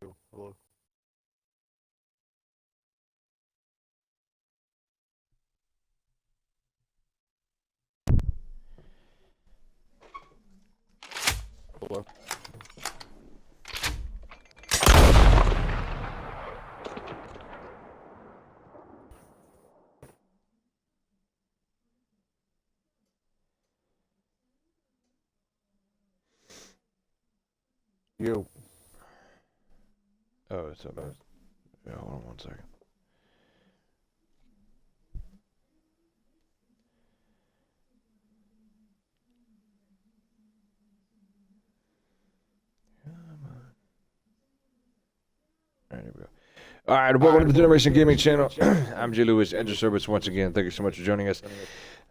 Yo, hello. Hello. Yo. Oh, it's up. Yeah, hold on 1 second. All right, here we go. All right, welcome to the Generation Gaming Channel. I'm J. Lewis, Enter Service once again. Thank you so much for joining us.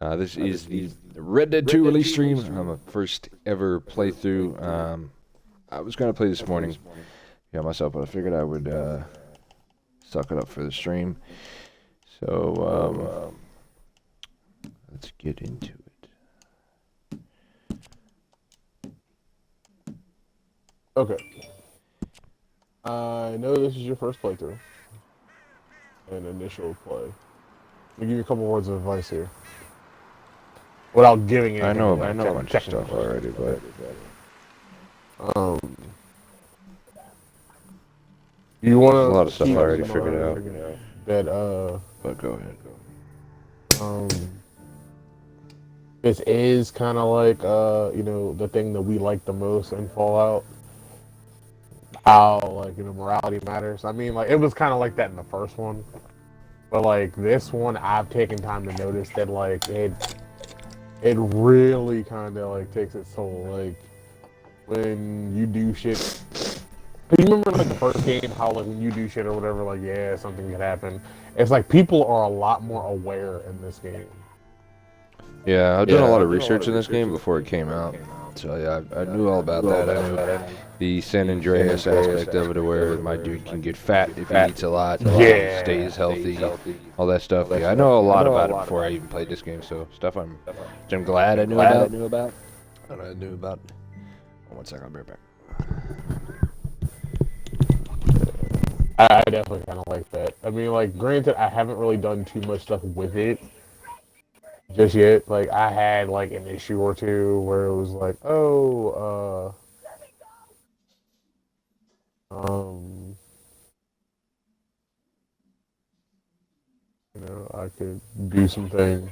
This is the Red Dead 2 release stream. I'm a first ever playthrough. I was going to play this morning, myself, but I figured I would suck it up for the stream. So let's get into it. Okay. I know this is your first playthrough. An initial play. Let me give you a couple words of advice here. Without giving anything. I know a bunch of stuff already, but you want to a lot of stuff I already figured out. That But go ahead. This is kind of like the thing that we like the most in Fallout. How morality matters. I mean, like, it was kind of like that in the first one, but like this one, I've taken time to notice that like it really kind of like takes its toll. Like when you do shit. You remember like the first game, how like when you do shit or whatever, like yeah, something could happen. It's like people are a lot more aware in this game. Yeah, I've done a lot of research in this game before it came out. So yeah, I knew all about that. I knew the San Andreas aspect of it, where my dude can get fat if he eats a lot, stays healthy, all that stuff. Yeah, I know a lot about it before I even played this game. So stuff I'm glad I knew about. I knew about. 1 second, I'll be right back. I definitely kind of like that. I mean, like, granted, I haven't really done too much stuff with it just yet. Like, I had, like, an issue or two where it was like, I could do some things.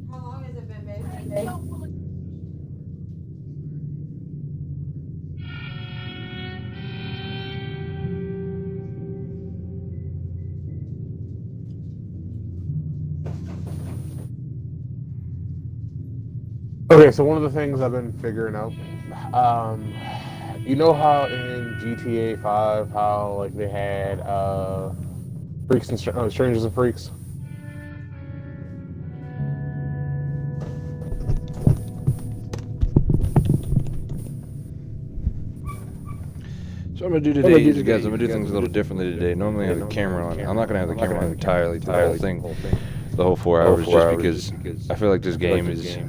How long has it been, baby? Okay, so one of the things I've been figuring out, you know how in GTA 5, how like they had freaks and strangers and freaks. So what I'm gonna do today, guys, I'm gonna do things a little differently today. Normally I have the camera on. I'm not gonna have the camera on entirely through the whole thing, the whole 4 hours, just because I feel like this game is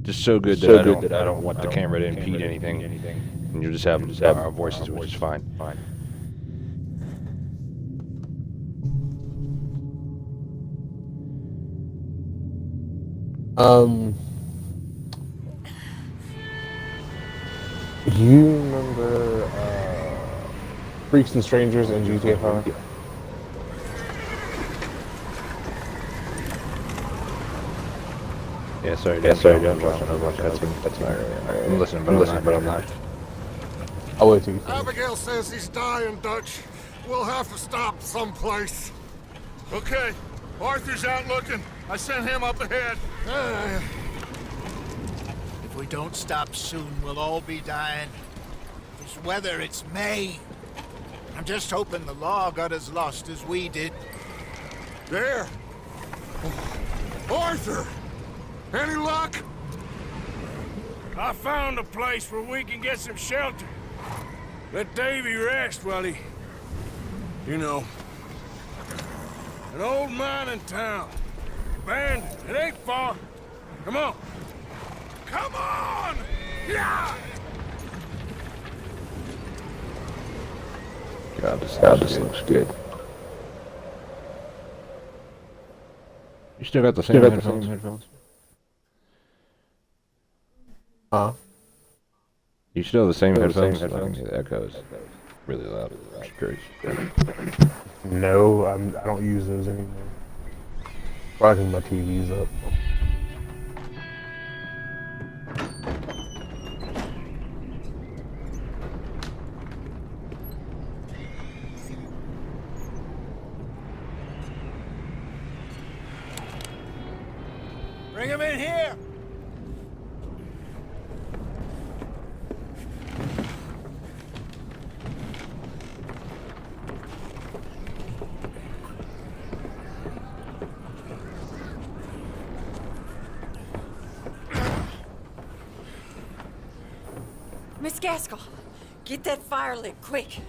just so good that I don't want the camera to impede anything, and you'll just have our voices, which is fine. You remember Freaks and Strangers in GTA 5? Yeah, sorry, I'm watching. That's not really. I'm listening, but I'm not. I'll wait till you. Abigail says he's dying, Dutch. We'll have to stop someplace. Okay, Arthur's out looking. I sent him up ahead. If we don't stop soon, we'll all be dying. This weather, it's May. I'm just hoping the law got as lost as we did. There. Arthur! Any luck? I found a place where we can get some shelter. Let Davy rest while he... You know. An old mining town. Abandoned. It ain't far. Come on. Come on! Yeah! God, this looks good. You still got the same headphones? Huh? You still have the same headphones? I can hear the echoes. Really loud. It's crazy. No, I don't use those anymore. I think my TV's up. Bring him in here! Miss Gaskell, get that fire lit quick.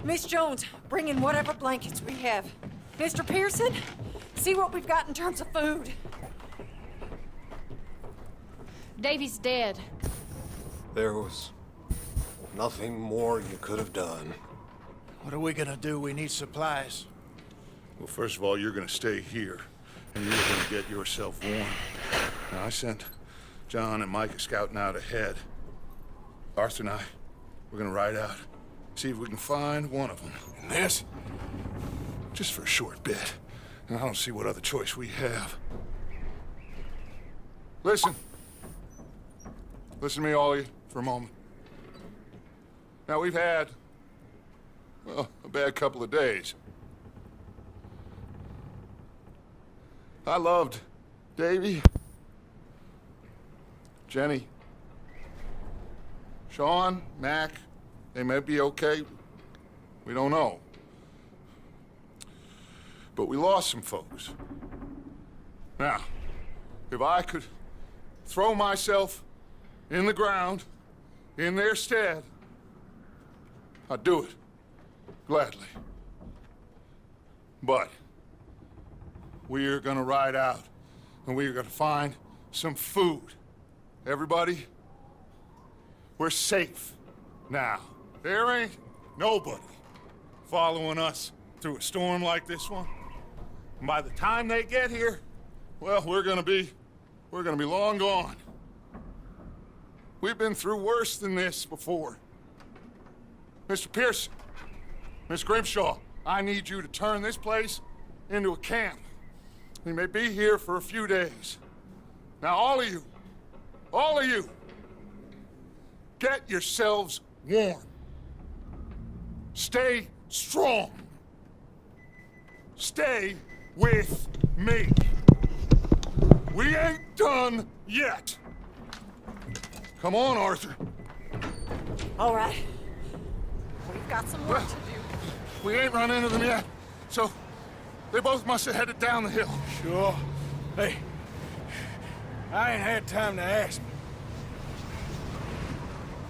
Miss Jones, bring in whatever blankets we have. Mr. Pearson, see what we've got in terms of food. Davy's dead. There was nothing more you could have done. What are we gonna do? We need supplies. Well, first of all, you're gonna stay here, and you're gonna get yourself warm. Now, I sent John and Micah scouting out ahead. Arthur and I, we're gonna ride out, see if we can find one of them. And this, just for a short bit. And I don't see what other choice we have. Listen. Listen to me, all of you, for a moment. Now, we've had, well, a bad couple of days. I loved Davy, Jenny, Sean, Mac. They may be okay. We don't know. But we lost some folks. Now, if I could throw myself in the ground in their stead, I'd do it gladly. But we're gonna ride out and we're gonna find some food. Everybody, we're safe now. There ain't nobody following us through a storm like this one. And by the time they get here, well, we're gonna be long gone. We've been through worse than this before. Mr. Pearson, Miss Grimshaw, I need you to turn this place into a camp. We may be here for a few days. Now, all of you, get yourselves warm. Stay strong. Stay with me. We ain't done yet. Come on, Arthur. All right. We've got some work to do. We ain't run into them yet, so they both must have headed down the hill. Sure. Hey, I ain't had time to ask.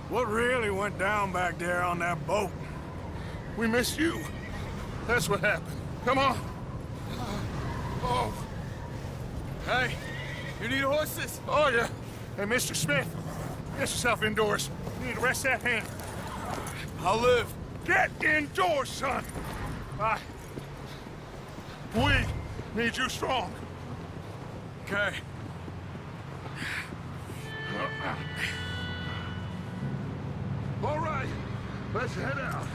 What really went down back there on that boat? We missed you. That's what happened. Come on. Oh. Hey, you need horses? Oh, yeah. Hey, Mr. Smith, get yourself indoors. You need to rest that hand. I'll live. Get indoors, son. We need you strong. Okay. All right, let's head out.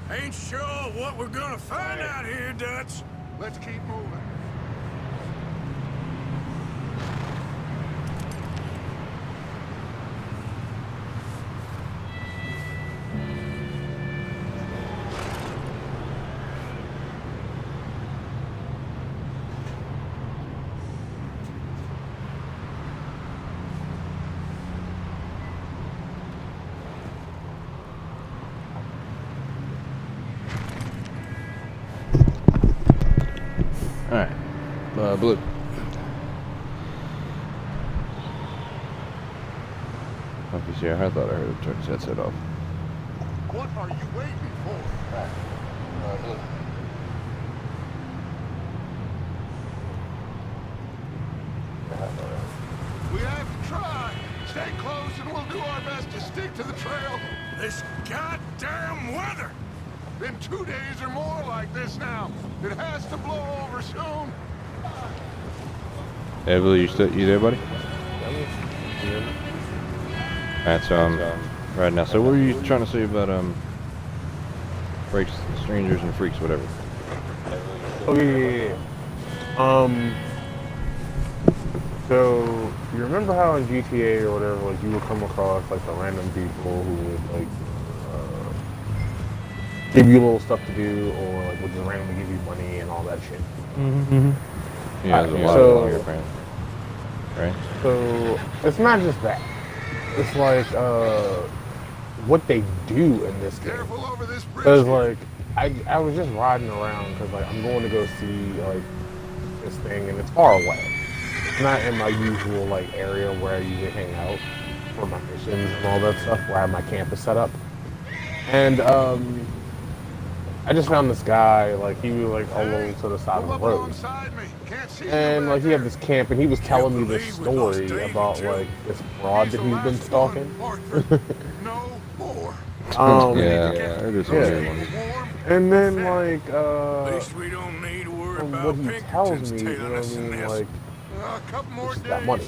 Ain't sure what we're gonna find out here, Dutch. Let's keep moving. Alright. Blue. Obviously, I thought I heard him turn his headset off. What are you waiting for? We have to try. Stay close and we'll do our best to stick to the trail. This goddamn weather! Been 2 days or more like this now. It has to blow over soon. Hey, Billy, you there, buddy? Alright, so right now. So what were you trying to say about freaks, strangers, and freaks, whatever? Oh yeah. So you remember how in GTA or whatever, like you would come across like the random people who would like give you little stuff to do, or like would just randomly give you money and all that shit. Yeah, there's a lot so- of here, apparently. Right? So it's not just that. It's like what they do in this game. Careful over this bridge. Cause like I was just riding around because like I'm going to go see like this thing and it's far away. It's not in my usual like area where I usually hang out for my missions and all that stuff where I have my campus set up. And I just found this guy, like he was like all over to the side of the road. Alongside me. Can't see And you like he back had this camp and he was telling me this story about like this broad that he's been stalking. No more. Yeah, it is a weird one. Warm. And then like At least we don't need to worry from about what he tells Pinkertons me, you know tailing what I us in mean, this. like A couple more it's days. that money.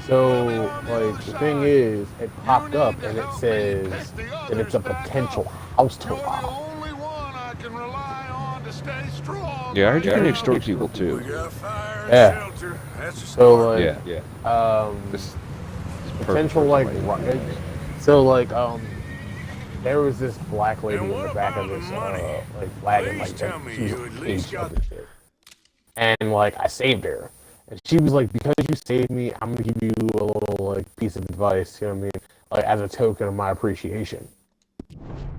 So like the thing is, it popped up and it says that it's a potential house to You're the rob. only one I can rely on to stay strong. Yeah, I heard you can extort people We too. got fire and Yeah. shelter. That's a So start. like Yeah. This potential like so like there was this black lady in And what the back of about this the money? like wagon Please like tell that me she was you at least caged up got and shit. And like I saved her. And she was like, because you saved me, I'm gonna give you a little like piece of advice, you know what I mean? Like as a token of my appreciation.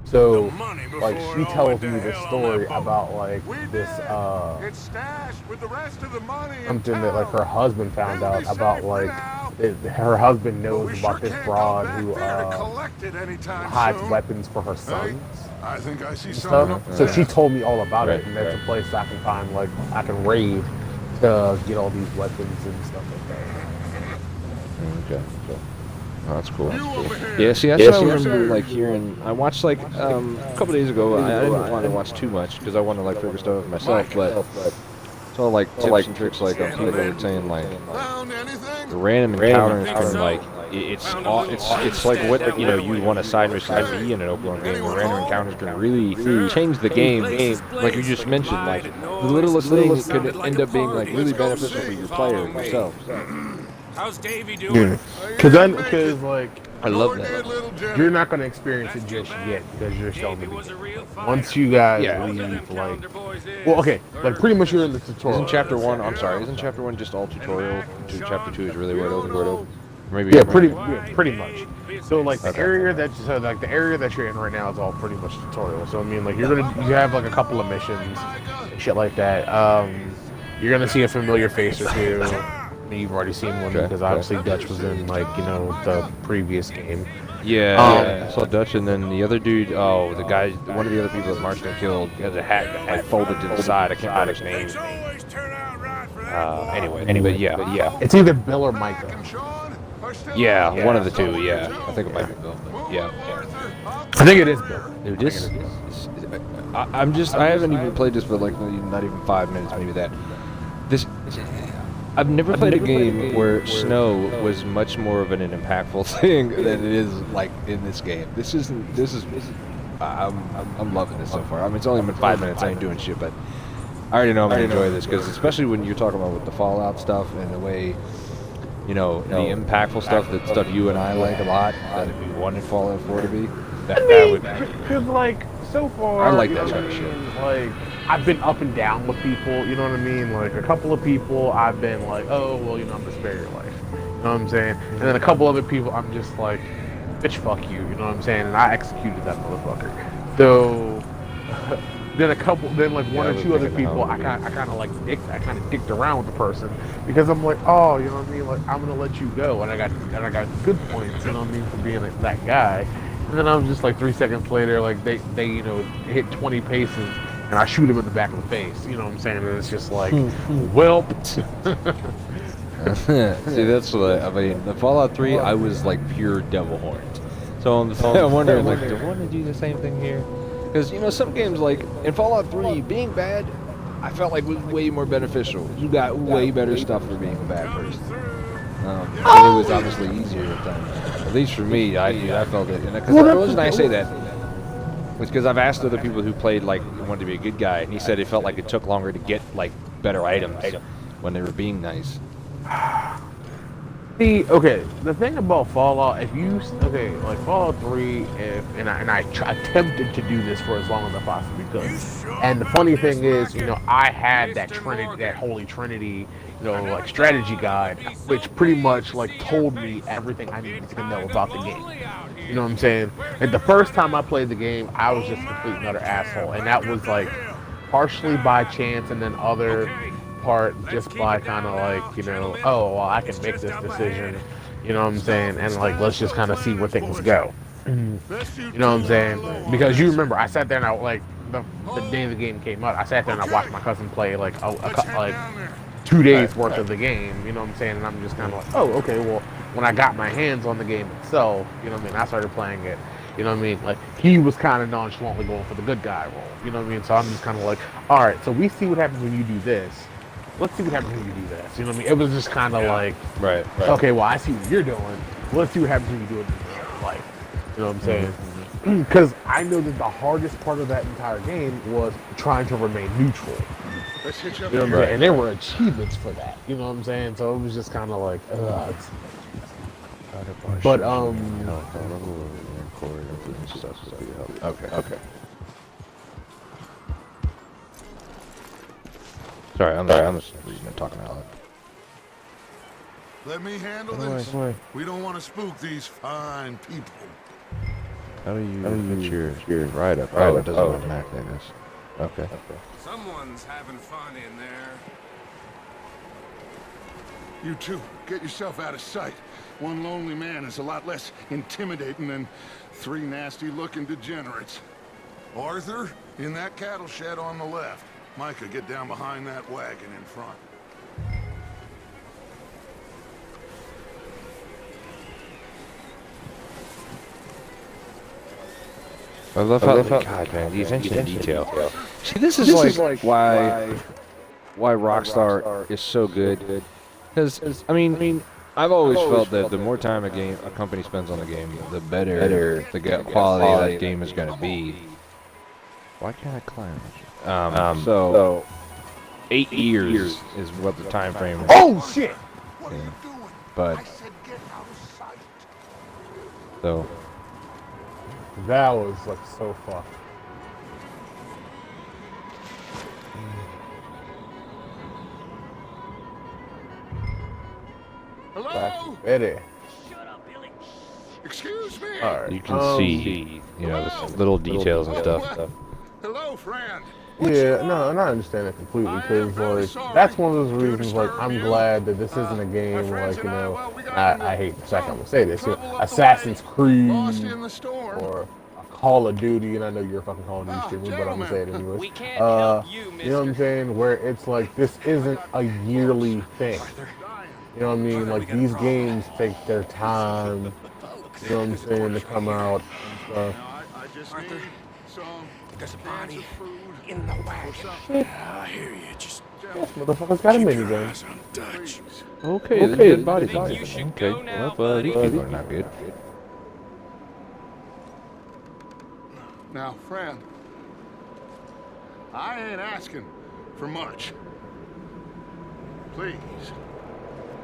So The money like before she it all tells went to me this hell on story that boat. about like We this did. It's stashed with the rest of the money in something that like town. her husband found It'll out be safe about for like now, her husband but knows we about sure this can't broad go back who there to collect it anytime hides soon. weapons for her sons I think I see and something stuff. up So there. she told me all about Right, it, and that's right. a place I can find like I can raid to get all these weapons and stuff like that. Okay. Oh, that's cool. You over here. Yeah, see, that's what I remember, like, hearing. I watched, like, a couple days ago, I didn't want to watch too much, because I want to, like, figure stuff out myself, but saw, like, tips and tricks, like, on people that were saying, like, Found anything? the random encounters can, like, it's like what, you know, you want a side mission to be in an open world game, where random encounters can really change the game, like you just mentioned, like, the littlest things could end up being, like, really beneficial for your player yourself. How's Davey doing? Because like I love Sure did, that. little Jimmy. you're not gonna experience it just yet because you're still in the Davey was a beginning. real fighter. Once you guys Yeah. leave, like, Boys is, well, okay, like pretty much you're in the tutorial. Isn't chapter 1, I'm sorry, isn't chapter 1 just all tutorial? Chapter 2 is really where it opens? Maybe Yeah, I'm wrong. pretty much. So like the area that the area that you're in right now is all pretty much tutorial. So I mean, like you have like a couple of missions and shit like that. You're gonna see a familiar face or two. You've already seen one Okay, because obviously Dutch was in like the previous game. Yeah, I saw Dutch, and then the other dude, the guy, one of the other people that Marston killed, has a hat that had folded to the side. I can't remember his name. Things always turn out right for that Anyway, yeah. It's either Bill or Micah. And Sean are still Yeah, out. one of the two, yeah. I think it might be Bill. Yeah. I think it is Bill. Dude, this, I haven't even played this for like not even 5 minutes, maybe that. I've never played a game where snow was much more of an impactful thing than it is like in this game. I'm loving this so far. I mean, it's only been 5 minutes, I ain't doing shit, but I already know I'm gonna enjoy this, because especially when you're talking about with the Fallout stuff and the way, you know, the impactful stuff, that stuff you and I like a lot, that if you wanted Fallout 4 to be, that would Because like so far, I like you that know kind what of I shit. mean? Like I've been up and down with people, you know what I mean? Like a couple of people I've been like, oh well, you know, I'm gonna spare your life. You know what I'm saying? And then a couple other people I'm just like, bitch, fuck you, you know what I'm saying? And I executed that motherfucker. So then like one I or was two other thinking the people, I Halloween. kind of like dicked around with the person because I'm like, oh, you know what I mean? Like, I'm gonna let you go, and I got good points, you know what I mean, for being like, that guy. And then I'm just like 3 seconds later, like they you know hit 20 paces, and I shoot him in the back of the face. You know what I'm saying? And it's just like, welp. See, that's what I mean. The Fallout 3, I was like pure devil horns. So I'm wondering, like, do I want to do the same thing here? Because, you know, some games, like, in Fallout 3, being bad, I felt like was way more beneficial. You got way better stuff for being a bad person. And it was obviously easier at times. At least for me, I felt it. And because the reason I say that was because I've asked other people who played, like, who wanted to be a good guy, and he said it felt like it took longer to get, like, better items when they were being nice. See, okay, the thing about Fallout, like Fallout 3, I attempted to do this for as long as I possibly could. And the funny thing is, you know, I had that Trinity, that Holy Trinity, you know, like strategy guide, which pretty much like told me everything I needed to know about the game. You know what I'm saying? And the first time I played the game, I was just a complete and utter asshole, and that was like partially by chance, and then other part just by kind of like, you know, oh, well, I can make this decision, you know what I'm saying, and like let's just kind of see where things go. You know what I'm saying? Because you remember, I sat there and I like the day the game came out, I sat there and I watched my cousin play like like 2 days worth of the game. You know what I'm saying? And I'm just kind of like, oh, okay. Well, when I got my hands on the game itself, you know what I mean, I started playing it. You know what I mean? Like, he was kind of nonchalantly going for the good guy role. You know what I mean? So I'm just kind of like, all right. So we see what happens when you do this. Let's see what happens when you do this. You know what I mean? It was just kind of like, Right. okay, well, I see what you're doing. Let's see what happens when you do it in real life. You know what I'm saying? Because I know that the hardest part of that entire game was trying to remain neutral. Let's hit you up You know what I'm here. saying? And there were achievements for that. You know what I'm saying? So it was just kind of like, but Okay. Sorry, I'm just talking out loud. Let me handle this. We don't want to spook these fine people. How do you put your right up? Oh, it doesn't automatically, I guess. Okay. Someone's having fun in there. You two, get yourself out of sight. One lonely man is a lot less intimidating than 3 nasty-looking degenerates. Arthur, in that cattle shed on the left. Micah, get down behind that wagon in front. I love how, God, man, the attention to detail. See, this is like why Rockstar is so good. Because, I mean, I've always felt that the more time a company spends on the game, the better the quality of that game is going to be. Why can't I climb? So 8 years is what the time frame is. oh shit! What are you doing? But I said get out of sight. so That was like so fucked. Hello? Eddie. Excuse me? All right. you can see, you know, the little details and stuff. Hello, friend. Yeah, no, and I understand that completely because, like, that's one of those reasons, like, I'm glad that this isn't a game, like, you know, I hate the fact I'm gonna say this, you know, Assassin's Creed Lost in the storm. or Call of Duty, and I know you're a fucking Call of Duty streamer, but I'm gonna say it anyways. You know what I'm saying? Where it's like, this isn't a yearly thing. You know what I mean? Like, these games take their time, you know what I'm saying, to come out and stuff. I just need some There's a cans body of food. in the wagon. Yeah, I hear you. Just This motherfucker's got a keep your minigun. eyes on Dutch. Okay, the dead body. Okay, well, these people are not good. Now, friend, I ain't asking for much. Please,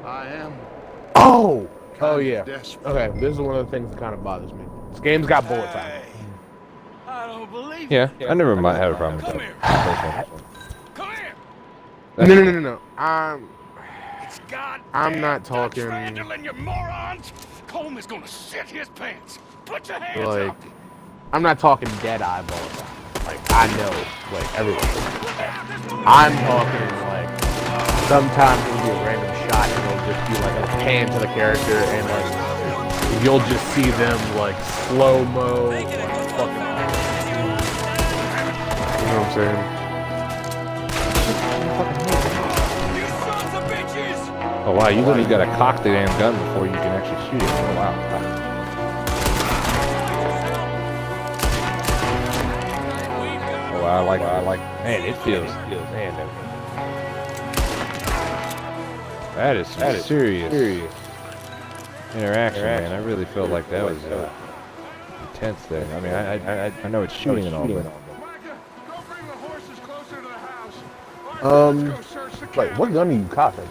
I am Oh kinda yeah. desperate. Okay, this is one of the things that kind of bothers me. This game's got bullets on it. I don't believe Yeah, I never might have a problem with Come that. here. Come here. No. It's goddamn I'm not talking- Dutch Randall, you morons. Colm is gonna shit his pants. Put your hands Like, up. I'm not talking dead eye bullets. like I know, like everyone. I'm talking like sometimes it'll be a random shot and it'll just be like a pan to the character and like you'll just see them like slow mo, like fucking. You know what I'm saying? Oh wow, you literally gotta cock the damn gun before you can actually shoot it. Oh wow. Oh, I like, man, it feels, man, that is some serious interaction, man. I really felt like that was intense there. I mean, I know it's shooting and all, but. Wait, what gun are you cocking?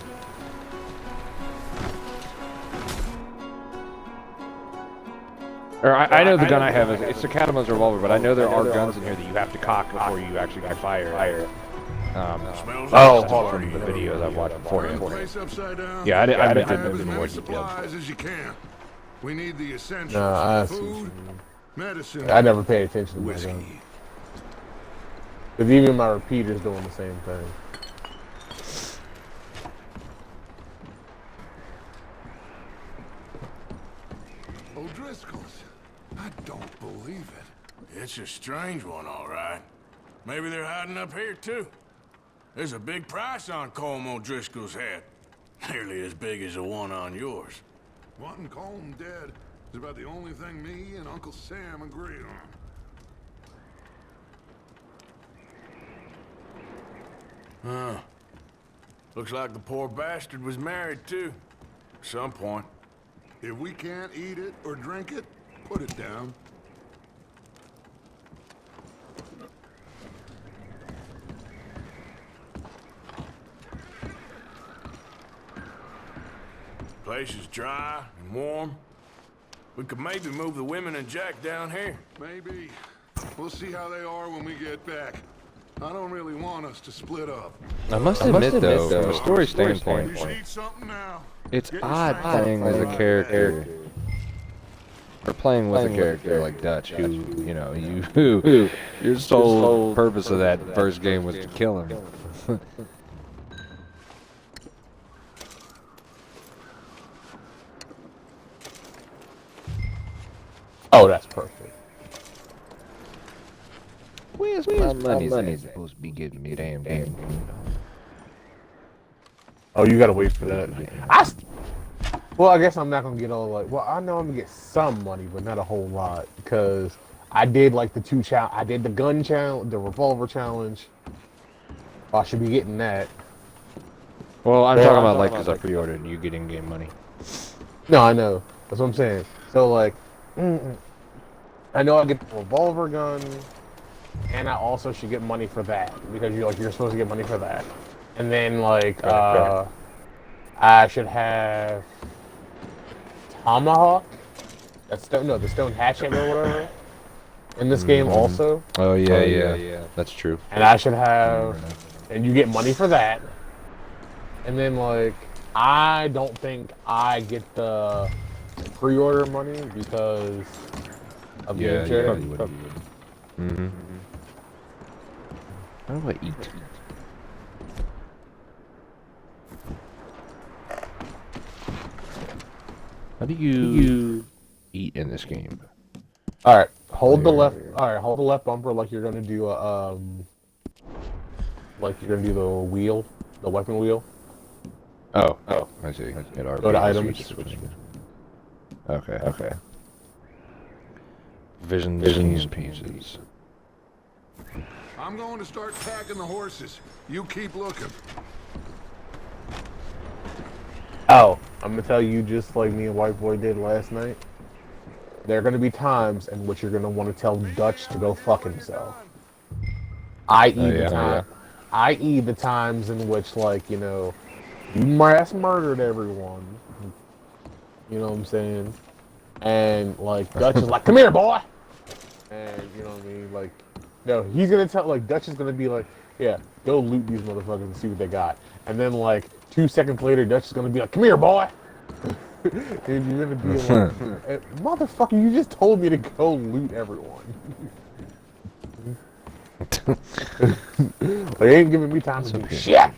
Or I know the gun I have is it's a Catamoun's revolver, but I know there are guns in here that you have to cock before you actually can fire. Oh, from the videos I've watched beforehand. Yeah, I didn't know more details. As you can. We need the essentials: Nah, food, medicine. I never paid attention to my gun. whiskey. Because even my repeater's doing the same thing. O'Driscoll's. I don't believe it. It's a strange one, all right. Maybe they're hiding up here, too. There's a big price on Colm O'Driscoll's head. Nearly as big as the one on yours. Wanting Colm dead is about the only thing me and Uncle Sam agree on. Huh. Looks like the poor bastard was married, too. At some point. If we can't eat it or drink it, put it down. Place is dry and warm. We could maybe move the women and Jack down here. Maybe. We'll see how they are when we get back. I don't really want us to split up. I must admit though, from a story standpoint, You should eat something now. it's Get your odd snacks. playing as a character, or playing with a character like Dutch, who, you know, your sole purpose of that first game was to kill him. Oh, that's perfect. Where's my money supposed to be giving me damn game? Oh, you gotta wait for that. Well, I guess I'm not gonna get all like. Well, I know I'm gonna get some money, but not a whole lot because I did like the two challenge. I did the gun challenge, the revolver challenge. I should be getting that. Well, I'm talking about like because I pre-ordered and you get in-game money. No, I know. That's what I'm saying. So like, I know I get the revolver gun, and I also should get money for that because you're supposed to get money for that. And then like I should have tomahawk. That's the stone hatchet or whatever. In this game also. Oh yeah, that's true. And I should have, and you get money for that. And then like I don't think I get the pre-order money because of the you probably would. How do I eat? How do you eat in this game? All right, hold the left. All right, hold the left bumper like you're gonna do a like you're gonna do the wheel, the weapon wheel. Oh, I see. Go to items. Okay. Vision pieces. I'm going to start packing the horses. You keep looking. Oh, I'm gonna tell you just like me and White Boy did last night. There are gonna be times in which you're gonna want to tell Dutch to go fuck himself. I.e. the times in which like you mass murdered everyone. You know what I'm saying? And like Dutch is like, "Come here, boy," and you know what I mean. Like, no, he's gonna tell like Dutch is gonna be like, "Yeah, go loot these motherfuckers and see what they got." And then like 2 seconds later, Dutch is gonna be like, "Come here, boy." And you're gonna be like, "Motherfucker, you just told me to go loot everyone." They ain't giving me time to do shit.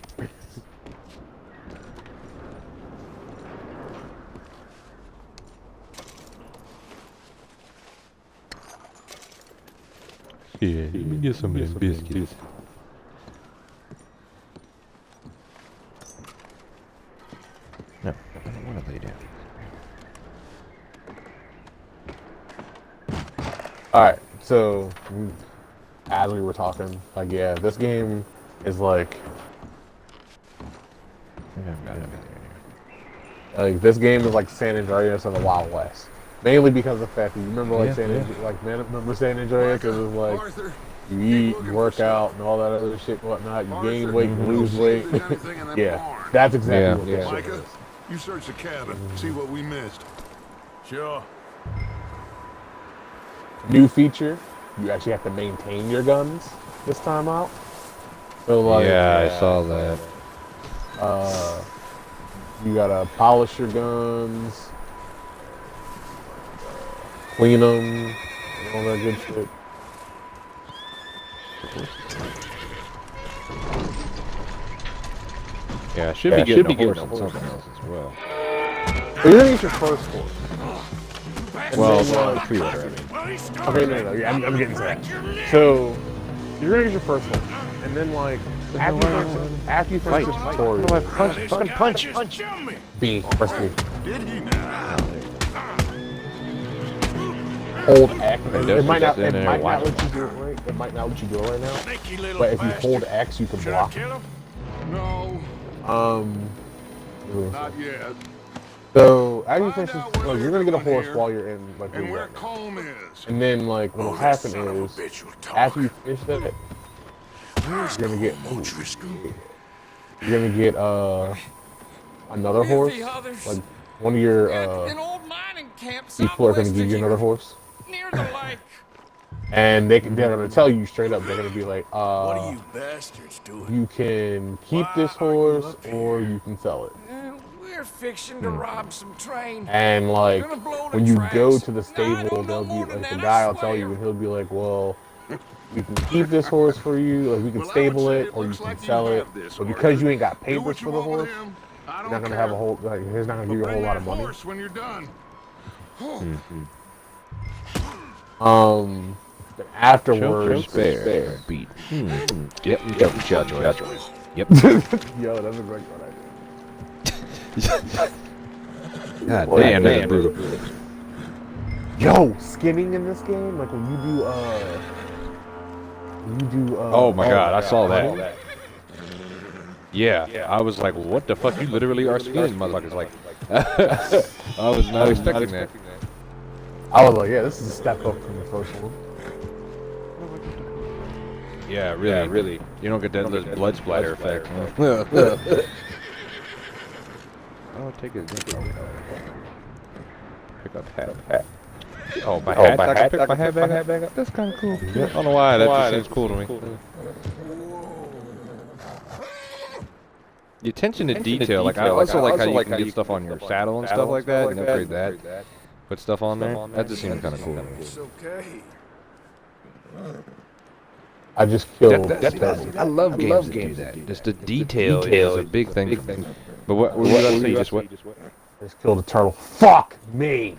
Yeah, let me get some of them biscuits. No, I don't want to lay down. Alright, so as we were talking, like, yeah, this game is like this game is like San Andreas in the Wild West. Mainly because of the fact that you remember like remember San Andreas? It was like you eat, you work out, and all that other shit and whatnot. You gain weight, you lose weight. Yeah, that's exactly what this shit is. You search the cabin, see what we missed. Sure. New feature, you actually have to maintain your guns this time out. So like, yeah, I saw that. You gotta polish your guns, clean them, and all that good shit. Yeah, I should be getting a horse on something else as well. But you're gonna get your first horse. Well, pre-order, I mean. Okay, no, yeah, I'm getting to that. So, you're gonna get your first horse, and then like, after you finish this tutorial, Punch. B, press B. Did he now? Hold X. It might not in there, let watch. you do it right. It might not let you do it right now. Sneaky little But if you bastard. hold X, you can Should I block. kill him? No, not yet. So as you Find finish, out where you're gonna get a we're horse here while you're in like And your where gun. Colm is. And then like what'll Oh, that happen son of a is bitch will talk. after you finish that, Where's you're gonna get O'Driscoll? you're gonna get another horse. Like one of your An old mining camp people are gonna southwest give of you here, another horse, near the lake. and they're gonna tell you straight up. They're gonna be like, What are you bastards doing? you can keep Why this are you horse up or here? you can sell it. We're fixing to rob some train. And like Gonna blow the when you tracks. go to the No, I stable, don't know they'll more be than like the that, guy I will tell you, swear. and he'll be like, well, we can keep this horse for you, like we can Well, I would stable say it, it or you looks can like you sell it. have this, But because you ain't got Do papers what you for the want with horse, him. I you're don't not gonna care. have a whole like he's not gonna give you a Bring whole lot that of money. horse when you're done. Then afterwards, Spare. Beat. Yep. Judge. Yep. yo, that's a great one. God damn, that's brutal. Yo, skinning in this game, like when you do Oh my god, I saw hunting, that. Yeah, I was like, what the fuck? You literally are skinning motherfuckers. Like, I was not expecting that. I was like, yeah, this is a step up from the first one. Yeah, really. You don't get that little blood splatter effect. Oh, take it. Pick up hat. Oh, my hat. I can pick my hat back up. That's kind of cool. I don't know why. That just seems cool to me. The attention to detail. Like I also like how you can get stuff on your saddle and stuff like that, and upgrade that. Put stuff on there. That just seems kind of cool to me. It's okay. I just killed. I love games that do that. Just the detail is a big thing. But what were you about to say? You just what? I just killed a turtle. Fuck me!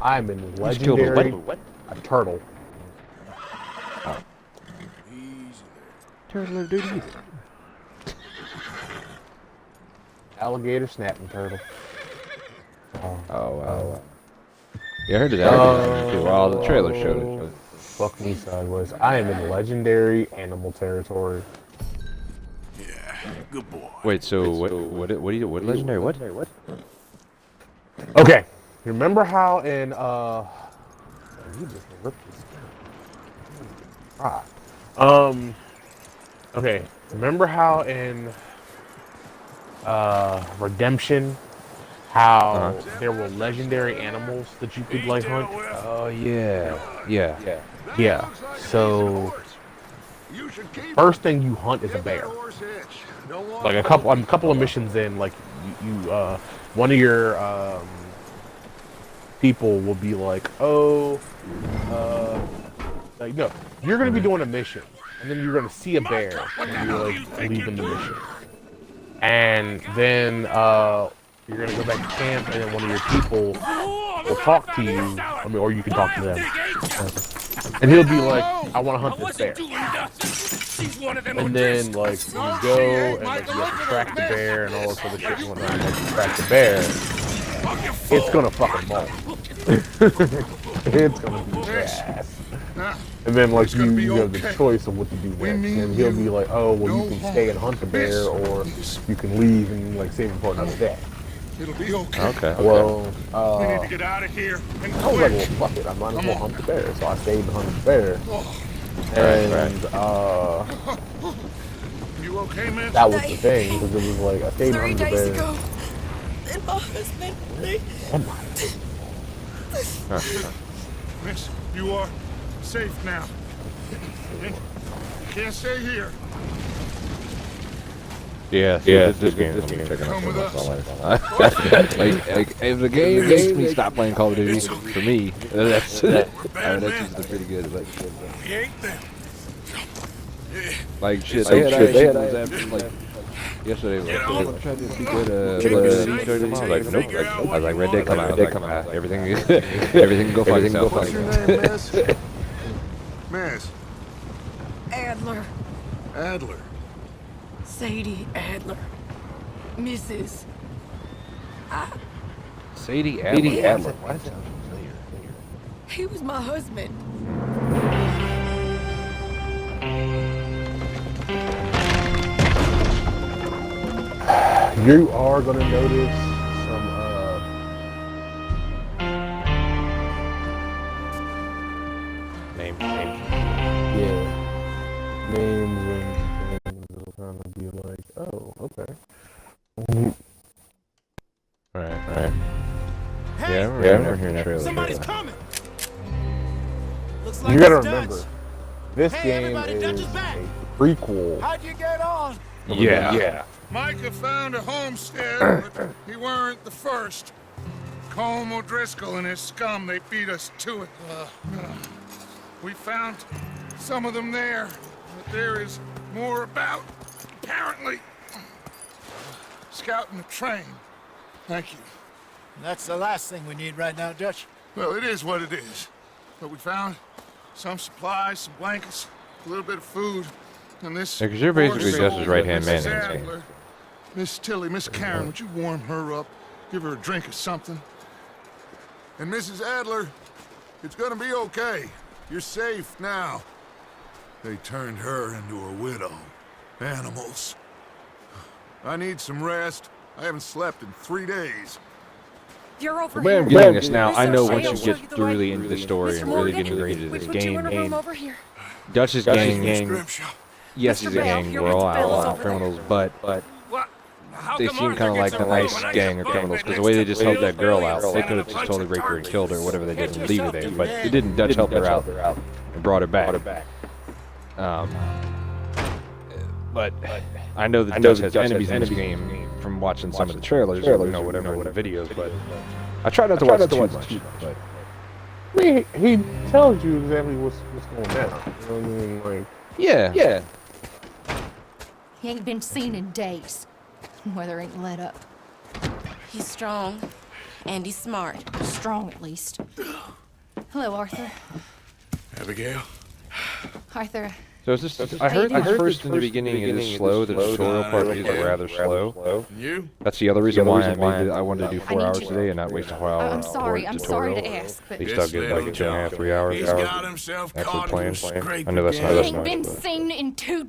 I'm in Just killed a legendary. what? A turtle. Turtle duty. Alligator snapping turtle. Oh wow. Yeah, I heard it. Well, the trailer showed it. Fuck me sideways. I am in legendary animal territory. Yeah, good boy. Wait, so what do you what legendary what? Okay, you remember how in you just ripped this thing. Okay, remember how in Redemption how there were legendary animals that you could like hunt? Oh yeah. Yeah. So first thing you hunt is a bear. Like a couple of missions in, like you one of your people will be like, oh, like no, you're gonna be doing a mission, and then you're gonna see a bear when you're like leaving the mission. And then you're gonna go back to camp, and then one of your people will talk to you. I mean, or you can talk to them. And he'll be like, "I want to hunt this bear." And then like you go and like you have to track the bear and all this other shit and whatnot. And once you track the bear, it's gonna fucking maul. It's gonna be bad. And then like you have the choice of what to do next. And he'll be like, "Oh, well, you can stay and hunt the bear, or you can leave and like save him for another day." It'll be okay. Okay. Well, We need to get out of here. And I was like, "Well, fuck it, I might as well hunt the bear." So I stayed and hunted the bear. And you okay, man? that was the thing, because it was like I stayed and 3 hunted the days bear. ago, and my husband, Miss, you are safe now. You can't stay here. Yeah, this game is checking Come with us. like if the game makes me stop playing Call of Duty, for me, that's usually pretty good. But We ain't them. like shit, They they had like yesterday. Like, I'm trying to see good. I was like, nope. I was like, Red Dead come out. Everything can go fuck itself. What's your name, Miss? Miss Adler, Adler. Sadie Adler, Mrs. Sadie Adler. What? He was my husband. You are gonna notice some Name. yeah, names and things will kind of be like, oh, okay. Alright. Yeah, I remember hearing that trailer. Somebody's coming. Looks like You gotta it's remember, Dutch. this Hey, game everybody, is Dutch is back. a prequel. How'd you get on? Yeah. Micah found a homestead, but he weren't the first. Colm O'Driscoll and his scum, they beat us to it. We found some of them there, but there is more about, apparently. Scouting the train. Thank you. That's the last thing we need right now, Dutch. Well, it is what it is. But we found some supplies, some blankets, a little bit of food, and this... Yeah, 'cause you're basically poor Jess's soul, right-hand man Mrs. in this game. Adler. Miss Tilly, Miss Karen, would you warm her up? Give her a drink or something? And Mrs. Adler, it's gonna be okay. You're safe now. They turned her into a widow. Animals. I need some rest. I haven't slept in 3 days. You're over The way I'm here. getting this now, I Mr. know Shea once will you show get you the really way. into the story Mr. and really Morgan, getting into we this put you in a room game, over here. Dutch's gang, Grimshaw. yes, Mr. he's a Bell, gang. you'll We're get all the bills outlaw over criminals, there. but What? How they come seem Arthur kind of like gets the a nice room and I gang get of a criminals bed because the way they just helped that girl out, next they to could have the just totally raped her and killed her, or whatever they did, and leave her there. But Yeah. it didn't. Dutch helped her out and brought her back. But I know that Dutch has enemies in this game from watching some of the trailers, or whatever videos. But I try not to watch too much. But I mean, he tells you exactly what's going down. You know what I mean? Like, yeah. He ain't been seen in days. Weather ain't let up. He's strong, and he's smart. Strong, at least. Hello, Arthur. Abigail? Arthur, So is this? I heard at first in the beginning it is slow. The tutorial part is rather slow. You? That's the other reason why I wanted to do 4 hours today and not waste a whole hour. I'm sorry to tutorial. ask, but At least I'll get like 2.5, 3 hours. He's got himself Actually caught playing. in scrape I know that's not. he That's ain't not. been seen in two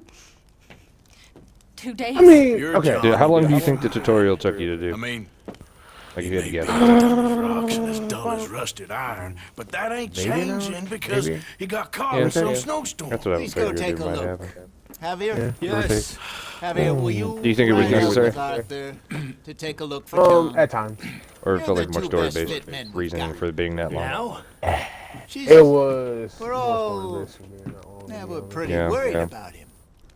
days. I mean, You're okay. John. Dude, how long do you think the tutorial took you to I do? mean, Like if you had to guess. rocks and as dull as rusted iron, but that ain't Maybe an hour? changing because Maybe. he got caught Yeah, in some yeah. snowstorm. That's what I Please was go figuring take it a might look. happen. Javier? Yes. Javier, will you Do you think it was ride out necessary? with Arthur to take a look for John? At times. Or it You're felt the like more two best story-based fit men we've reasoning got. for it being that long. Now? It Jesus. was. We're more all- fun this year, not long Yeah, ago. we're pretty Yeah, worried yeah. about him.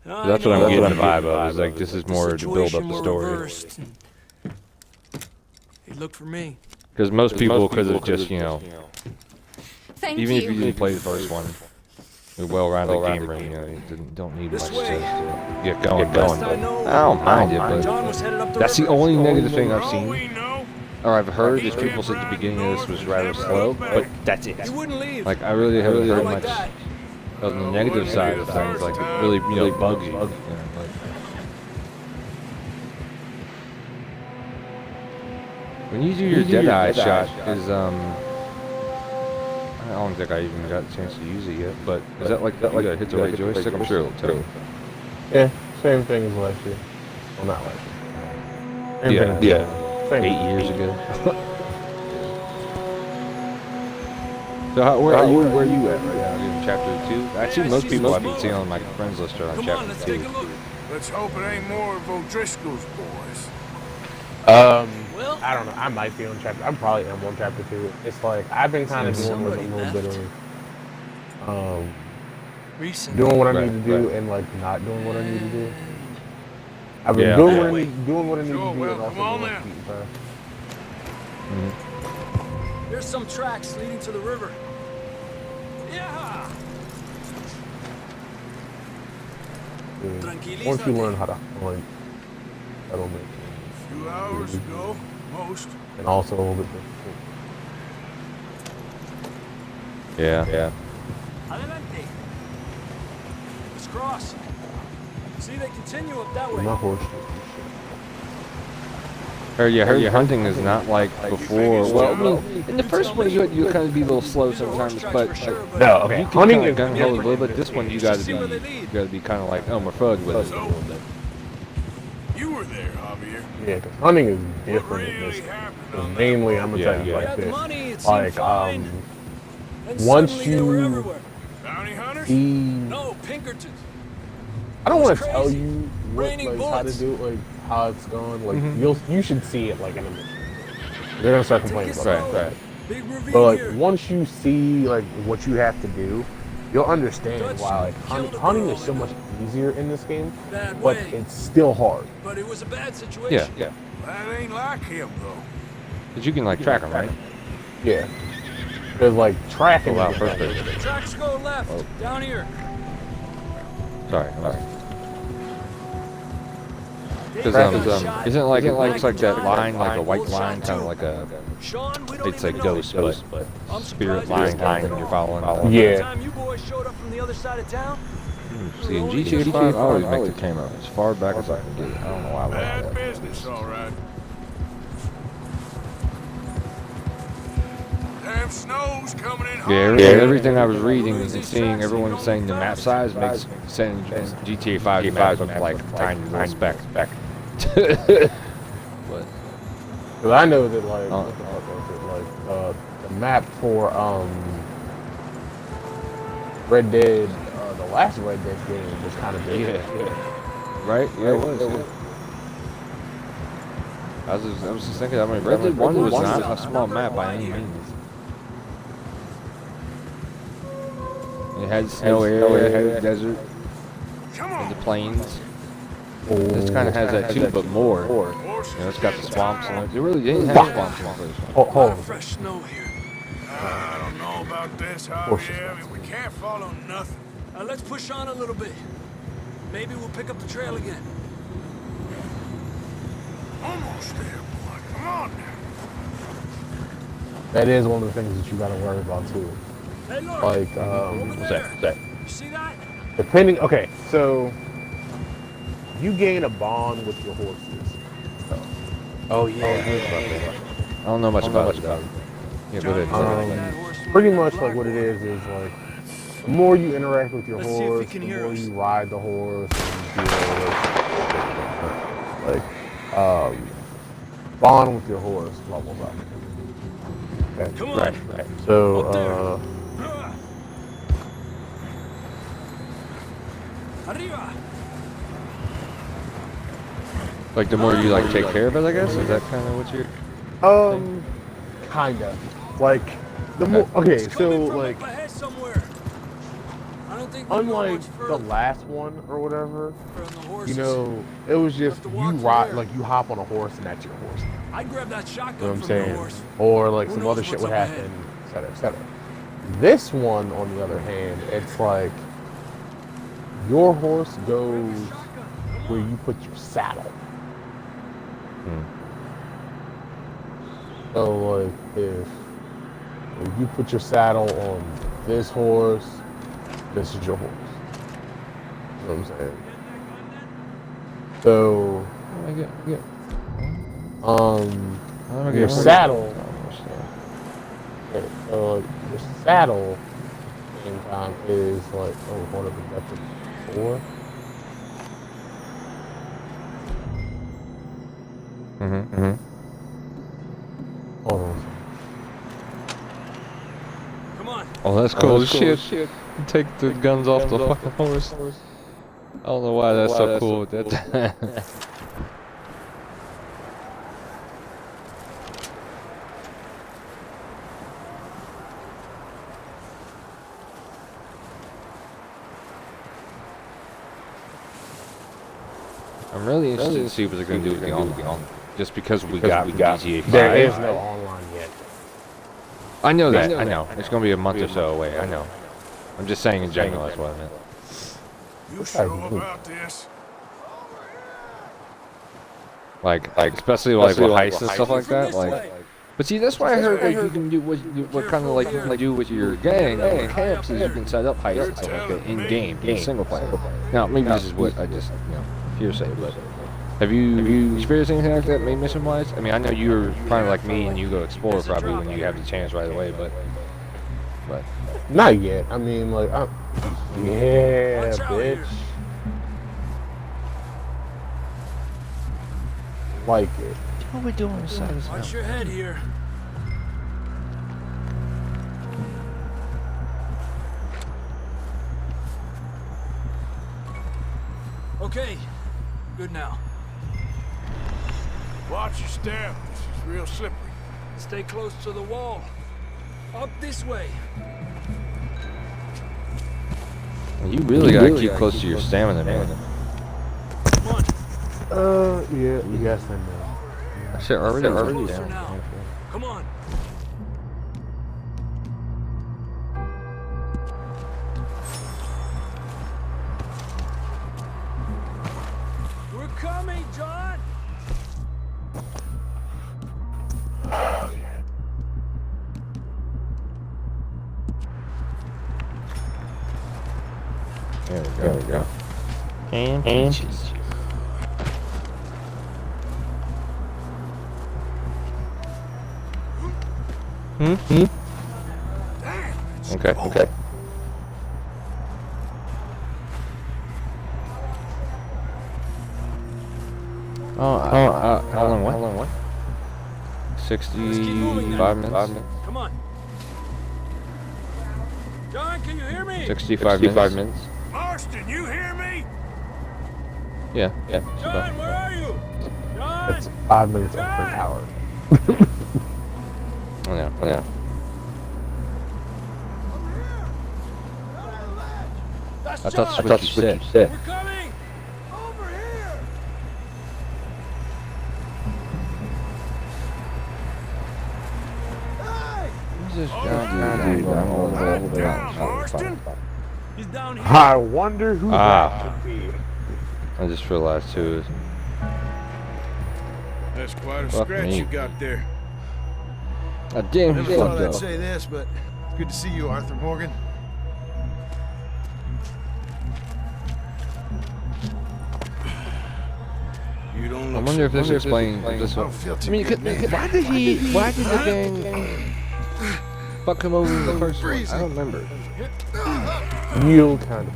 That's what I'm getting the vibe of. Is like this is more to build up the story. He looked for me. Because most people, because of just Thank even if you. you didn't play the first one, a well-rounded gamer, you know, you don't need much to get going. But I don't mind it, but that's the only negative thing I've seen, or I've heard, is people said the beginning of this was rather slow, but that's it. Like, I really haven't heard much on the negative side of things, like, it really, you know, bugs you. You know, like, when you do your Deadeye shot, is, I don't think I even got a chance to use it yet, but is that like you gotta hit the right joystick? I'm sure it'll tell you. Yeah, same thing as last year. Well, not last year. Yeah. Same 8 years ago. So where are you at right now? In chapter 2? I see most people I've been seeing on my friends list are on chapter 2. Let's hope it ain't more of O'Driscoll's boys. I don't know. I might be on chapter. I'm probably on chapter 2. It's like I've been kind of doing like a little bit of doing what I need to do and like not doing what I need to do. I've been doing what I need to do and also doing what I need to do. There's some tracks leading to the river. Yeah. Once you learn how to hunt, that'll make A few hours ago, most. and also a little bit different. Yeah. Adelante. Let's cross. See, they continue up that way. My horse. Your hunting is not like before. Well, I mean, in the first one you kind of be a little slow sometimes, but No, okay. you can Hunting kind is of gun ho a little bit. This one you gotta be kind of like Elmer Fudd with it a little bit. You were there, Javier. Yeah, because hunting is different in this. And mainly, I'm gonna tell you like this. Like, once you Bounty hunters? see, No, Pinkertons. I don't want to tell you what, like, how to do it, like how it's going. Like you should see it like in a minute. They're gonna start complaining about it. Right. Big ravine But like here. once you see like what you have to do, you'll understand why like hunting is so much easier in this game, Bad but way. it's still hard. But it was a bad situation. Yeah. That ain't like him, though. But you can like track them, right? Yeah. There's like tracking. Wow, first person. Tracks go left. Oh. Down here. Sorry. Because isn't it like looks like that line, like a white line, kind of like a, Sean, we don't it's a even know. ghost, but spirit line kind of you're following. Yeah. Time you boys showed up from the other side of town. See, in GTA 5, I always make the camera as far back as I can get it. I don't know why I like Bad that. business, all right. Damn snow's coming in hard. Everything I was reading and seeing, everyone saying the map size makes saying GTA 5 map look like tiny little speck. But Because I know that like what the fuck was it? Like the map for Red Dead, the last Red Dead game was kind of big. right? Yeah, it was. I was just thinking. I mean, Red Dead 1 was not a small map by any means. It had snow area, it had desert, and the plains. This kind of has that too, but more. You know, it's got the swamps and it really didn't have swamps in the first one. Hold on. Fresh snow here. I don't know about this, Javier. We can't follow nothing. Let's push on a little bit. Maybe we'll pick up the trail again. Almost there, boy. Come on now. That is one of the things that you got to worry about too. Hey, look. Like Over there. what's that? You see that? Depending. Okay, so you gain a bond with your horses. Oh yeah. I don't know much about it though. Yeah, go ahead. Pretty much like what it is like the more you interact with your Let's see if he horse, can the hear more us. you ride the horse, and you know, like bond with your horse levels up. Okay. Come on. Right. So Arriba. Like the more you like take care of it, I guess. Is that kind of what you're? kinda like the more. Okay, It's so coming from like up ahead somewhere. I don't think we unlike go much the further last one or whatever, from the you horses. know, it was just to you walk through ride there. like you hop on a horse and that's your horse. I'd grab that You know shotgun what I'm from saying? the horse. Or like Who some knows other shit what's would up happen, ahead? et cetera, et cetera. This one, on the other hand, it's like your horse goes where you put your saddle. So, like, if you put your saddle on this horse, this is your horse. You know what I'm saying? So, your saddle. Okay, so your saddle, at the same time, is like, oh, hold up, that's a 4. Hold on. Come on. Oh, that's cool as shit. Take the guns off the fucking horse. I don't know why that's so cool with that. I'm really interested to see what they're going to do with the online. Just because we got GTA 5. There is no online yet. I know that. I know. It's going to be a month or so away. I know. I'm just saying in general. That's what I meant. You sure about this? Like especially like with heists and stuff like that. Like, but see, that's why I heard like you can do what kind of like you can do with your gang or camps is you can set up heists and stuff like that in game, single player. Now maybe this is what I just hearsay, but have you experienced anything like that, main mission wise? I mean, I know you're probably like me and you go explore probably when you have the chance right away, but not yet. I mean, like, yeah, bitch. Like it. What are we doing inside this Watch your head here. Okay, good now. Watch your step. This is real slippery. Stay close to the wall. Up this way. You really gotta keep close to your stamina, man. Come on. Yeah, yes and no. Shit, already Closer down. now. Come on. We're coming, John. There we go. And peaches. Okay. How long what? 65 minutes? Come on. John, can you hear me? 65 minutes? Marston, you hear me? Yeah. John, where are you? John! It's 5 minutes after an hour. Yeah. I thought that's what you said. We're coming! Over here! Who's this guy Down, Marston. He's down here. I wonder who that could be. I just realized too. That's quite a Fuck scratch me. you got there. Damn, Never you thought fucked I'd up. say this, but it's good to see you, Arthur Morgan. You don't I look wonder if so this good. explains this I one. don't feel too I mean, good, man. why did the gang fuck him over in the first one? I don't remember. You kind of.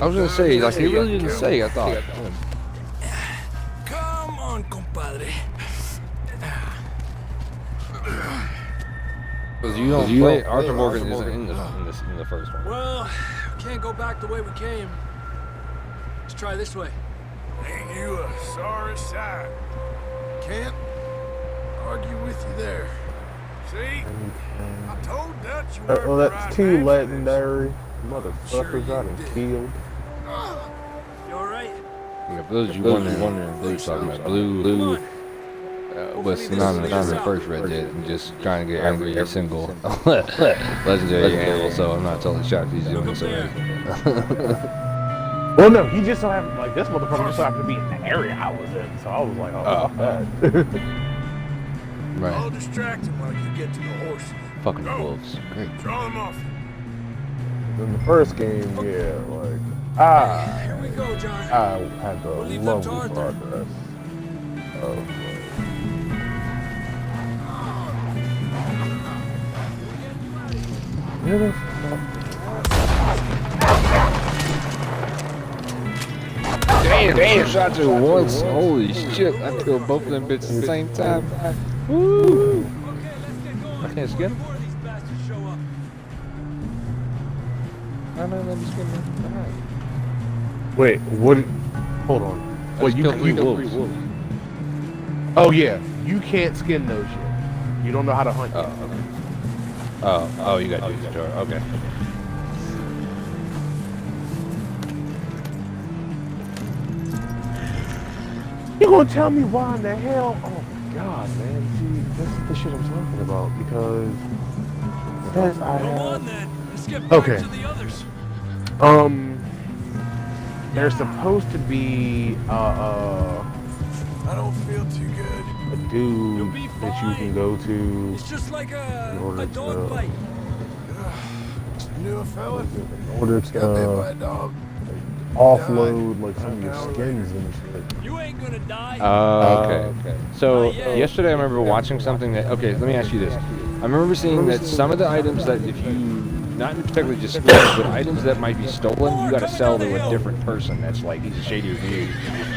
I was gonna say, like, he really didn't say, I thought. Come on, compadre. Because you don't play, Arthur Morgan isn't in the first one. Well, we can't go back the way we came. Let's try this way. Ain't you a sorry sight? Can't argue with you there. See? I told Dutch you weren't Well, the that's right two man for this. legendary motherfuckers got him killed. You alright? Yeah, for those of you wondering, Blue's talking about Blue. was not the first Red Dead, and just trying to get every single legendary animal. So I'm not totally shocked he's doing this already. Well, no, he just so happened, like, this motherfucker just so happened to be in the area I was in, so I was like, oh, fuck that. Right. I'll distract him while you get to the horse. Fucking wolves. Great. Draw them off. In the first game, yeah, like, Here we go, John. I had the leave them to lovely Arthur. progress of, where the fuck? Damn, shots at once. Holy shit, I killed both of them bitches at the same time. Woo! I can't skin them. I don't let me skin them. Wait, what? Hold on. Wait, you killed three wolves. Oh yeah, you can't skin those shit. You don't know how to hunt. Oh, okay. Oh, you got to use the jar. Okay. You gonna tell me why in the hell? Oh my god, man. See, this is the shit I'm talking about because it says I Come have. on then. Let's get back Okay. to the others. There's supposed to be I don't feel too good. a dude be that you can go to It's just like in a order dog to bite. Knew a fella. in order Got bit by a to dog. offload like some of your skins and shit. You ain't gonna die. Okay. So yesterday I remember watching something that. Okay, let me ask you this. I remember seeing that some of the items that if you, not particularly just skins, but items that might be stolen, you got to sell to a different person. That's like he's shadier than you.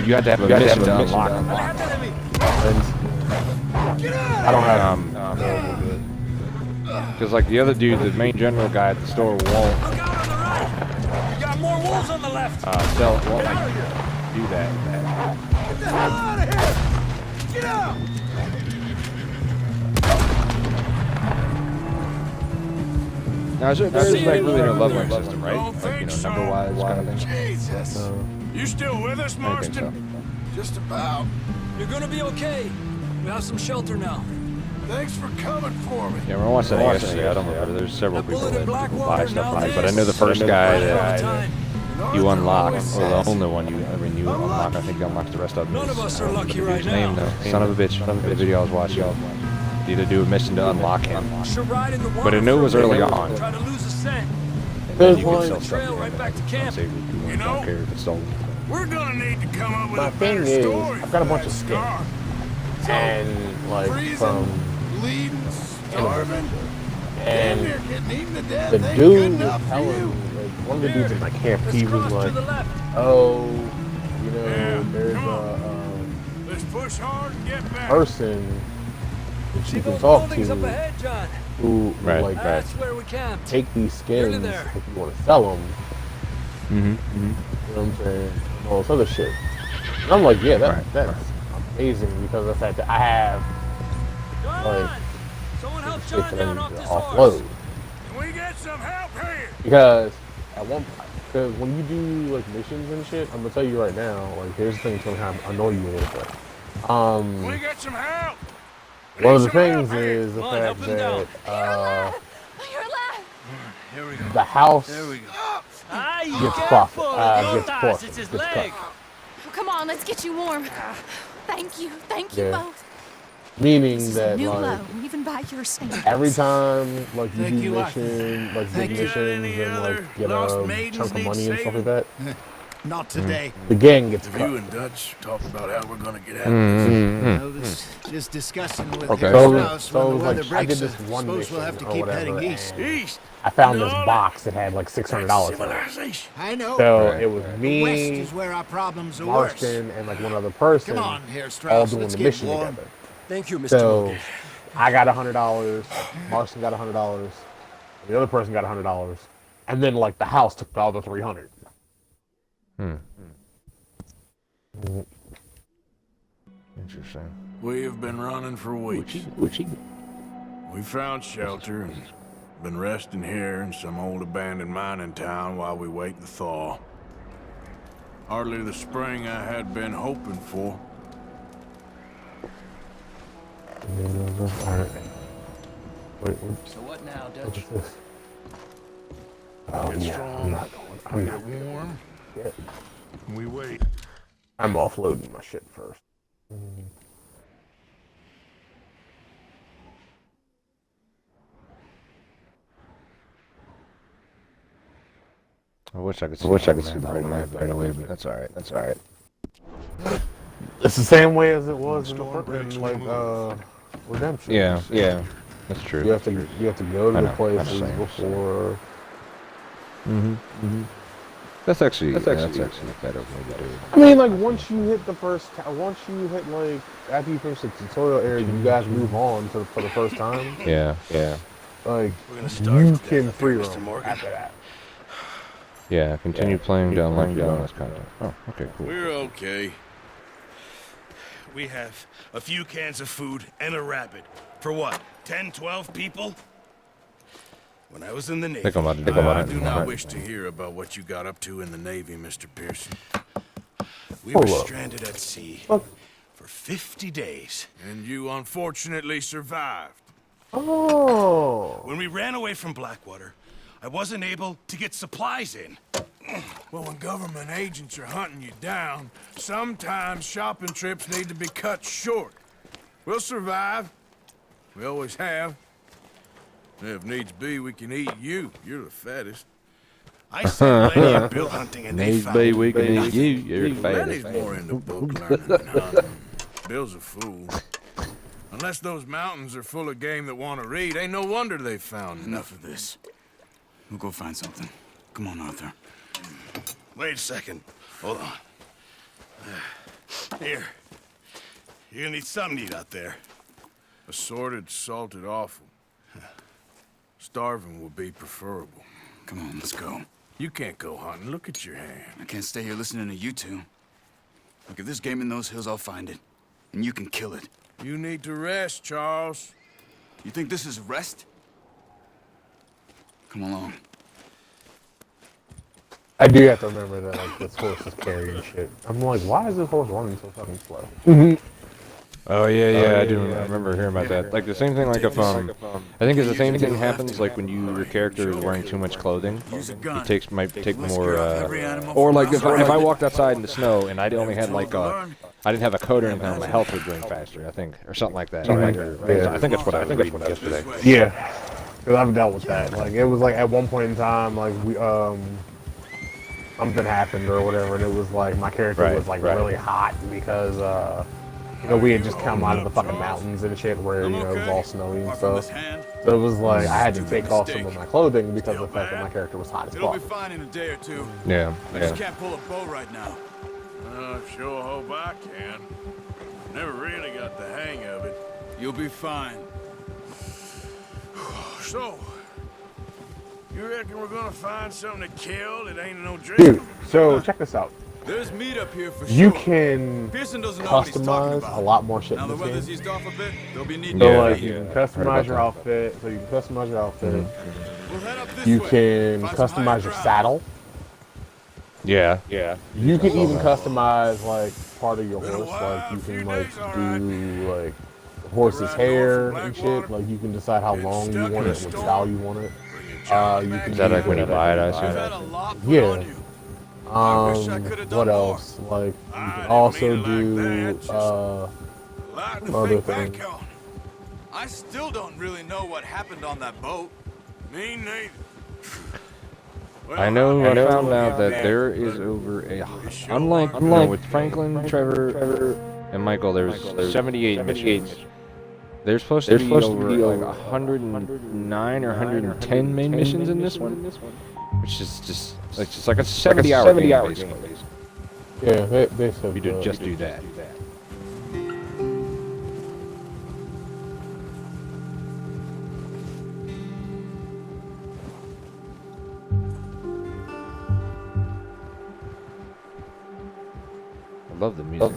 You have to have a mission to unlock them. And I don't have Because like the other dude, the main general guy at the store won't Look out on the right. You got more wolves on the left. sell. Won't like, do that. Get the hell out of here! Get out! Now there's like really no leveling system, right? Like, you know, number wise kind of thing. Jesus. You still with us, I think so. Marston? Just about. You're gonna be okay. We have some shelter now. Thanks for coming for me. Yeah, I watched that yesterday. I don't remember. There's several That people bullet in that Blackwater, buy stuff now like, but I this. know the first guy All the that time. you unlock, or the only one you unlock. I think you unlock the rest of them. None of us are I don't lucky remember the right dude's name, now. though. Son of a bitch. The video I was watching. You either do a mission to unlock him, Should ride in the water but I knew it was for a early bit. on. Try to lose a scent. There's You can one. sell trail right back to camp. Save you know, don't care if it's stolen. We're gonna need to come up with My a better thing is, story. I've got a for bunch that of skins. scar. And like Freezing, from bleeding, starving, damn and near getting eaten to death. the ain't dude good was enough for telling you. me, like one of the dudes in my camp, Let's he was cross to like, the left. oh, you know, Yeah, there's come a Let's push hard and get back. person that See you can those talk buildings up to ahead, John? who Right. like That's where we camped. take these skins Nearly there. if you want to sell them. Mm-hmm. You know what I'm saying? And all this other shit. And I'm like, yeah, that's amazing because of the fact that I have John! like Someone help shit John that I down need off to this offload. horse. Can we get some help here? Because at one, because when you do like missions and shit, I'm gonna tell you right now, like here's the thing that's gonna kind of annoy you a little bit. Can we get some help? We One of need the some help things here. is the Come on, fact help him down. that You're alive. Here we go. the house There we go. Ah, you gets careful. fucked. Don't Gets die. fucked. It's his Gets leg. cut. Oh, come on, let's get you warm. Thank you Yeah. both. Meaning This is a that new like low, even by your standards. every time like you Thank do you, missions, like Thank big you. missions Any and other like get lost a maidens chunk of need money and stuff like saving? that, Not today. the gang gets cut. You and Dutch talked about how we're gonna get out of this. No, this just discussing with Okay. Harry So, Strauss so when it the was weather like I breaks. did this one Suppose mission we'll have to or keep whatever, heading east. and East. I found No, this that- box that had like $600 in it. Civilization. I know. So Right. it was West me, is where our problems are worse. Marston, and like one other person, Come on, Herr all Strauss, doing let's the get mission warm. together. Thank you, Mr. So Logan. I got $100, Marston got $100, the other person got $100, and then like the house took the other 300. Interesting. We have been running for weeks. We found shelter and been resting here in some old abandoned mining town while we wait the thaw. Hardly the spring I had been hoping for. Alright. Wait, So what now, what's Dutch? this? Oh, Get yeah, strong. I'm not going. I'm not Get warm. shit. We wait. I'm offloading my shit first. I wish I could see the whole map right away, but that's alright. That's alright. It's the same way as it was in the Storm breaks, in we like move. Redemption. Yeah, that's true. You have to go to I the know, places I'm saying. before. That's actually a better way to do it. I mean, like once you hit the first, once you hit like after you finish the tutorial area, you guys move on to for the first time. Yeah. Like We're gonna start you from can death up free here, roam Mr. Morgan. after that. Yeah, continue playing down like your bonus content. Oh, okay, cool. We're okay. We have a few cans of food and a rabbit. For what? 10, 12 people? When I was in the Navy, Think about it. I do not wish to hear about what you got up to in the Navy, Mr. Pearson. We were Hold up. stranded at sea Fuck. for 50 days. And you unfortunately survived. Oh. When we ran away from Blackwater, I wasn't able to get supplies in. Well, when government agents are hunting you down, sometimes shopping trips need to be cut short. We'll survive. We always have. If needs be, we can eat you. You're the fattest. I sent Lenny and Bill hunting and they Needs found be we can eat you. You're Lenny's fat. more into book learning than hunting. Bill's a fool. Unless those mountains are full of game that want to read, ain't no wonder they found Enough of this. We'll go find something. Come on, Arthur. Wait a second. Hold on. Here. You're gonna need something to eat out there. Assorted, salted offal. Starving would be preferable. Come on, let's go. You can't go hunting. Look at your hand. I can't stay here listening to you two. Look, if there's game in those hills, I'll find it. And you can kill it. You need to rest, Charles. You think this is rest? Come along. I do have to remember that like this horse is carrying shit. I'm like, why is this horse running so fucking slow? Oh yeah, I do remember hearing about that. Like the same thing, like if I think it's the same thing happens like when your character is wearing too much clothing. It might take more. Or like if I walked outside in the snow and I only had like I didn't have a coat or anything, my health would drain faster. I think, or something like that. I think that's what I was reading yesterday. Yeah, because I've dealt with that. Like it was like at one point in time, like we something happened or whatever, and it was like my character was like really hot because you know we had just come out of the fucking mountains and shit where you know it was all snowy and stuff. So it was like I had to take off some of my clothing because of the fact that my character was hot as It'll be fuck. fine in a day or two. Yeah. I just can't pull a bow right now. Sure hope I can. Never really got the hang of it. You'll be fine. So, you reckon we're gonna find something to kill that ain't no drink? Dude, so check this out. There's meat up here for You sure. can Pearson doesn't know what he's talking customize about. a lot more shit Now in the this weather's game. eased off a bit. There'll be need So to like you can customize your outfit. So you can customize your outfit. We'll head up this You way. can Find some higher customize your ground. saddle. Yeah. You can even customize like part of your horse. Like you can like do like the horse's hair and shit. Like you can decide how long you want it, what style you want it. You can Is that like when you buy it? I You've had assume. a lot put Yeah. on you. I wish I could have done What more. else? Like you can also do Lot to other think back things. on. I still don't really know what happened on that boat. Me neither. I know. I found out that there is over a unlike with Franklin, Trevor, and Michael. There's 78 missions. There's supposed to be over like 109 or 110 main missions in this one, which is just like a 70-hour game basically. Yeah, they said You do just do that. I love the music.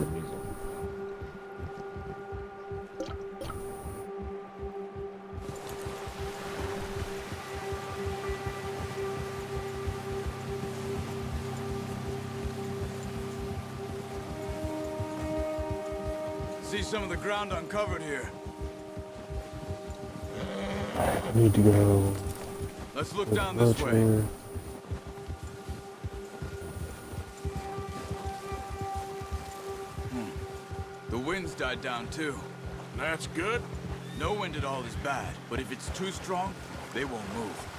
See some of the ground uncovered here. I need to go. Let's look down this way. The wind's died down too. That's good. No wind at all is bad, but if it's too strong, they won't move.